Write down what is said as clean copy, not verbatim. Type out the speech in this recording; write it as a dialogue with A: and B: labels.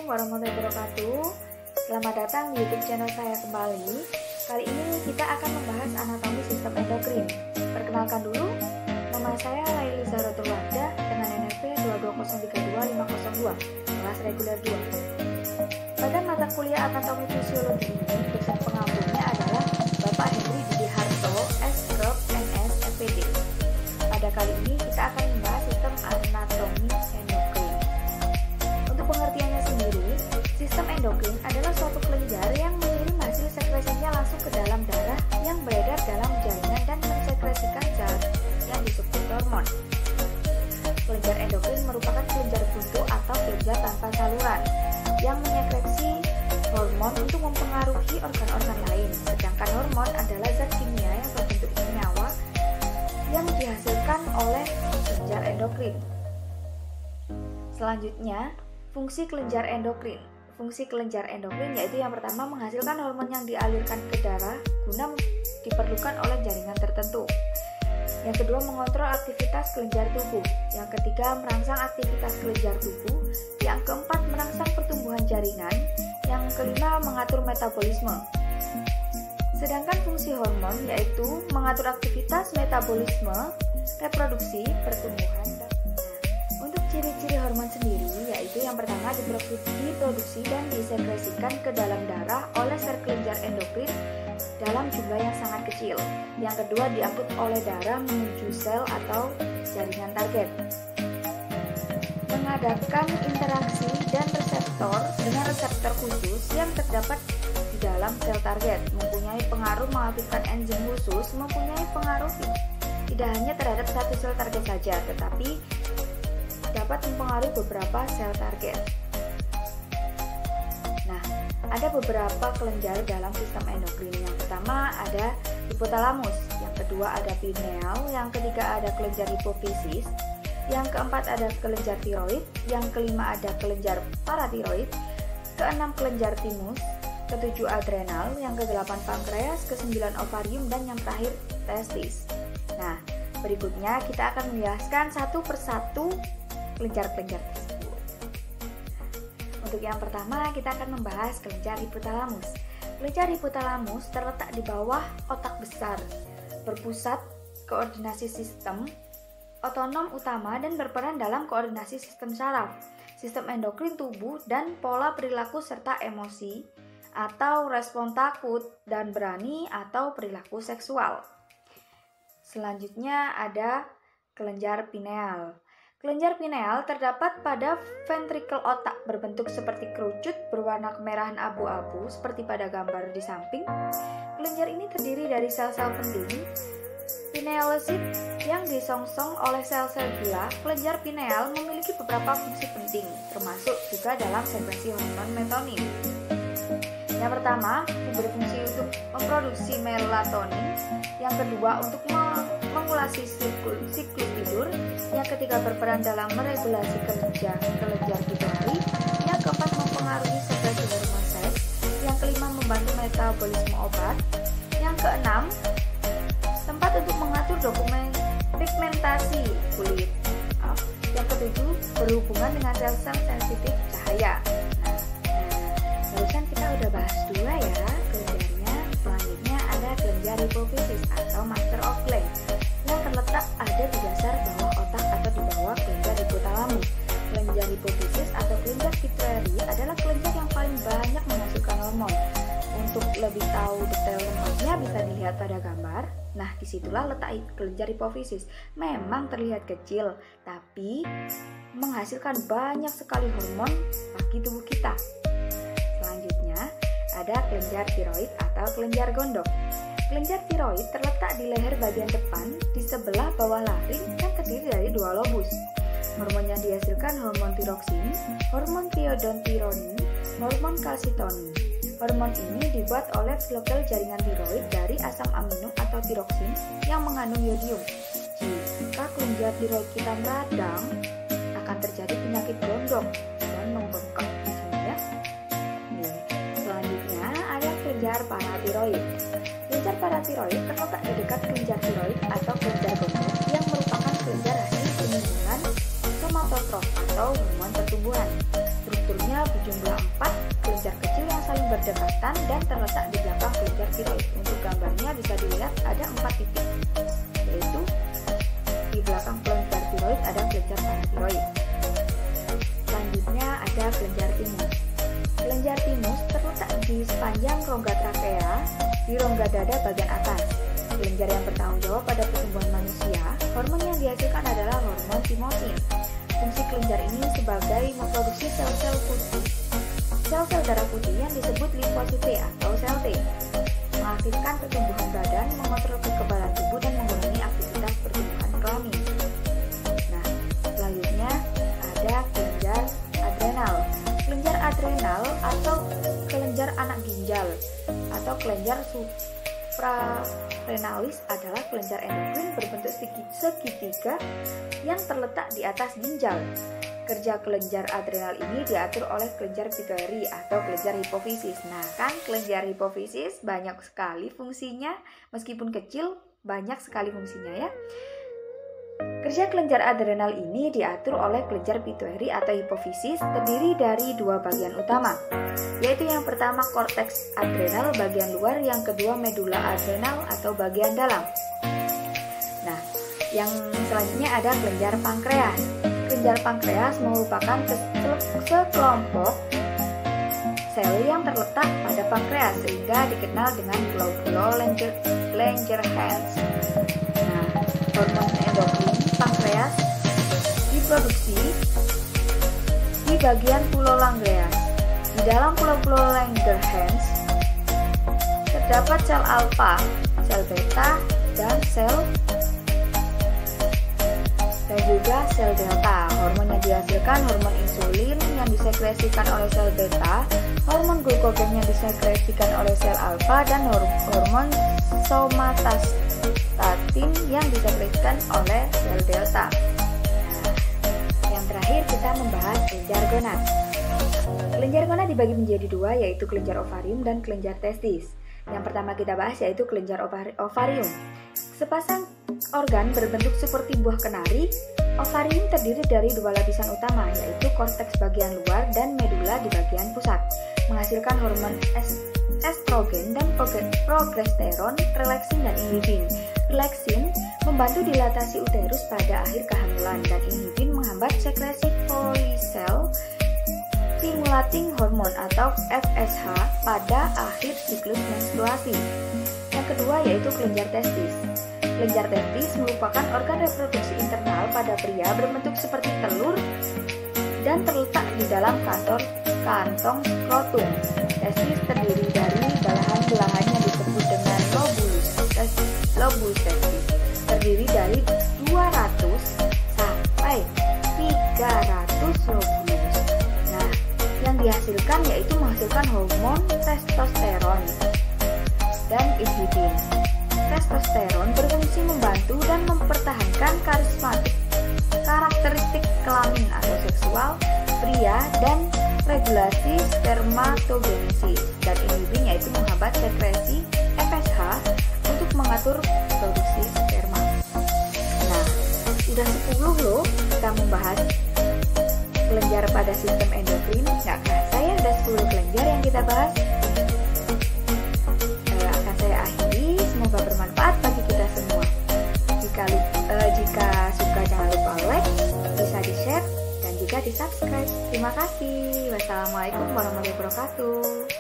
A: Assalamualaikum warahmatullahi wabarakatuh. Selamat datang di YouTube channel saya kembali. Kali ini kita akan membahas anatomi sistem endokrin. Perkenalkan dulu, nama saya Laili Zahratul Wahdah dengan NPM 220325502, kelas reguler 2. Pada mata kuliah anatomi fisiologi ini, dosen pengampunya adalah Bapak Henry Didi Harto, S.Krop, MS, FPD. Pada kali ini kita akan membahas sistem anatomi endokrin. Untuk pengertiannya sendiri, sistem endokrin adalah suatu kelenjar yang mengirim hasil sekresinya langsung ke dalam darah yang beredar dalam jaringan dan mensekresikan zat yang disebut hormon. Kelenjar endokrin merupakan kelenjar buntu atau kelenjar tanpa saluran yang menyekresi hormon untuk mempengaruhi organ-organ lain, sedangkan hormon adalah zat kimia yang berbentuk senyawa yang dihasilkan oleh kelenjar endokrin. Selanjutnya, fungsi kelenjar endokrin. Fungsi kelenjar endokrin yaitu yang pertama menghasilkan hormon yang dialirkan ke darah guna diperlukan oleh jaringan tertentu. Yang kedua, mengontrol aktivitas kelenjar tubuh. Yang ketiga, merangsang aktivitas kelenjar tubuh. Yang keempat, merangsang pertumbuhan jaringan. Yang kelima, mengatur metabolisme. Sedangkan fungsi hormon yaitu mengatur aktivitas metabolisme, reproduksi, pertumbuhan, dan untuk ciri-ciri hormon sendiri yaitu yang pertama diproduksi dan disekresikan ke dalam darah oleh sel kelenjar endokrin dalam jumlah yang sangat kecil. Yang kedua, diangkut oleh darah menuju sel atau jaringan target. Mengadakan interaksi dan reseptor dengan reseptor khusus yang terdapat di dalam sel target, mempunyai pengaruh mengaktifkan enzim khusus, mempunyai pengaruh tidak hanya terhadap satu sel target saja, tetapi dapat mempengaruhi beberapa sel target. Nah, ada beberapa kelenjar dalam sistem endokrin. Yang pertama ada hipotalamus, yang kedua ada pineal, yang ketiga ada kelenjar hipofisis, yang keempat ada kelenjar tiroid, yang kelima ada kelenjar paratiroid, keenam kelenjar timus, ketujuh adrenal, yang kedelapan pankreas, kesembilan ovarium, dan yang terakhir testis. Nah, berikutnya kita akan menjelaskan satu persatu kelenjar-kelenjar tersebut. Untuk yang pertama, kita akan membahas kelenjar hipotalamus. Kelenjar hipotalamus terletak di bawah otak besar, berpusat koordinasi sistem, otonom utama, dan berperan dalam koordinasi sistem saraf, sistem endokrin tubuh, dan pola perilaku serta emosi atau respon takut dan berani atau perilaku seksual. Selanjutnya ada kelenjar pineal. Kelenjar pineal terdapat pada ventrikel otak berbentuk seperti kerucut berwarna kemerahan abu-abu seperti pada gambar di samping. Kelenjar ini terdiri dari sel-sel penting pinealosit yang disongsong oleh sel-sel gula. Kelenjar pineal memiliki beberapa fungsi penting, termasuk juga dalam sekresi hormon melatonin. Yang pertama, berfungsi untuk memproduksi melatonin. Yang kedua, untuk mengulasi siklus tidur. Yang ketiga, berperan dalam meregulasi kelenjar pituitari. Yang keempat, mempengaruhi sekresi hormon seks. Yang kelima, membantu metabolisme obat. Yang keenam, tempat untuk mengatur dokumen pigmentasi kulit. Yang ketujuh, berhubungan dengan sel-sel sensitif cahaya. Barusan kita udah bahas dua ya kelenjarnya. Selanjutnya ada kelenjar hipofisis atau master of gland yang terletak ada di dasar bawah otak atau di bawah kelenjar hipotalamus. Kelenjar hipofisis atau kelenjar pituitari adalah kelenjar yang paling banyak menghasilkan hormon. Untuk lebih tahu detail lengkapnya bisa dilihat pada gambar. Nah, disitulah letak kelenjar hipofisis. Memang terlihat kecil, tapi menghasilkan banyak sekali hormon bagi tubuh kita. Selanjutnya, ada kelenjar tiroid atau kelenjar gondok. Kelenjar tiroid terletak di leher bagian depan di sebelah bawah laring yang terdiri dari dua lobus. Hormon yang dihasilkan hormon tiroksin, hormon triiodontironin, hormon kalsitonin. Hormon ini dibuat oleh follikel jaringan tiroid dari asam amino atau tiroksin yang mengandung yodium. Jika kelenjar tiroid kita meradang, akan terjadi penyakit gondok dan membengkak. Selanjutnya ada kelenjar paratiroid. Kelenjar paratiroid terletak di dekat kelenjar tiroid atau kelenjar gondok yang merupakan kelenjar hasil penyusunan somatotrof atau hormon pertumbuhan. Struktur Bentuknya berjumlah 4 kelenjar kecil yang saling berdekatan dan terletak di belakang kelenjar tiroid. Untuk gambarnya bisa dilihat ada 4 titik, yaitu di belakang kelenjar tiroid ada kelenjar paratiroid. Selanjutnya ada kelenjar timus. Kelenjar timus terletak di sepanjang rongga trakea di rongga dada bagian atas. Kelenjar yang bertanggung jawab pada pertumbuhan manusia. Hormon yang dihasilkan adalah hormon timosin. Fungsi kelenjar ini sebagai memproduksi sel-sel putih, sel-sel darah putih yang disebut limfosit atau sel T, mengaktifkan pertumbuhan badan, mengontrol kekebalan tubuh, dan mengurangi aktivitas pertumbuhan kelamin. Nah, selanjutnya ada kelenjar adrenal. Kelenjar adrenal atau kelenjar anak ginjal atau kelenjar suprarenalis adalah kelenjar endokrin berbentuk segitiga yang terletak di atas ginjal. Kerja kelenjar adrenal ini diatur oleh kelenjar pituitari atau kelenjar hipofisis. Nah, kan kelenjar hipofisis banyak sekali fungsinya, meskipun kecil banyak sekali fungsinya ya. Kerja kelenjar adrenal ini diatur oleh kelenjar pituitari atau hipofisis, terdiri dari 2 bagian utama, yaitu yang pertama korteks adrenal bagian luar, yang kedua medula adrenal atau bagian dalam. Nah, yang selanjutnya ada kelenjar pankreas. Kelenjar pankreas merupakan sekelompok sel yang terletak pada pankreas sehingga dikenal dengan Langerhans. Nah, hormon endokrin pankreas diproduksi di bagian pulau Langerhans. Di dalam pulau-pulau Langerhans terdapat sel alfa, sel beta, dan juga sel delta. Hormon yang dihasilkan hormon insulin yang disekresikan oleh sel beta, hormon glukogen yang disekresikan oleh sel alfa, dan hormon somatostatin yang disekresikan oleh sel delta. Nah, yang terakhir kita membahas kelenjar gonad. Kelenjar gonad dibagi menjadi 2, yaitu kelenjar ovarium dan kelenjar testis. Yang pertama kita bahas yaitu kelenjar ovarium. Sepasang organ berbentuk seperti buah kenari. Ovarium terdiri dari 2 lapisan utama, yaitu korteks bagian luar dan medula di bagian pusat, menghasilkan hormon estrogen dan progesteron, relaksin dan inhibin. Relaksin membantu dilatasi uterus pada akhir kehamilan, dan inhibin menghambat sekresi folisel stimulating hormone atau FSH pada akhir siklus menstruasi. Yang kedua yaitu kelenjar testis. Kelenjar testis merupakan organ reproduksi internal pada pria berbentuk seperti telur dan terletak di dalam kantong skrotum. Testis terdiri dari belahan-belahan yang disebut dengan lobulus testis. Terdiri dari 200 sampai 300 lobulus. Nah, yang dihasilkan yaitu menghasilkan hormon testosteron dan inhibin. Testosteron berfungsi membantu dan mempertahankan karakteristik kelamin atau seksual pria dan regulasi spermatogenesis, dan inhibin yaitu menghambat sekresi FSH untuk mengatur produksi sperma. Nah, sudah 10 loh kita membahas kelenjar pada sistem endokrin. Nggak kerasa ya ada 10 kelenjar yang kita bahas. Akan saya akhiri, semoga bermanfaat bagi kita semua. Jika suka jangan lupa like, bisa di-share, dan juga di-subscribe. Terima kasih. Wassalamualaikum warahmatullahi wabarakatuh.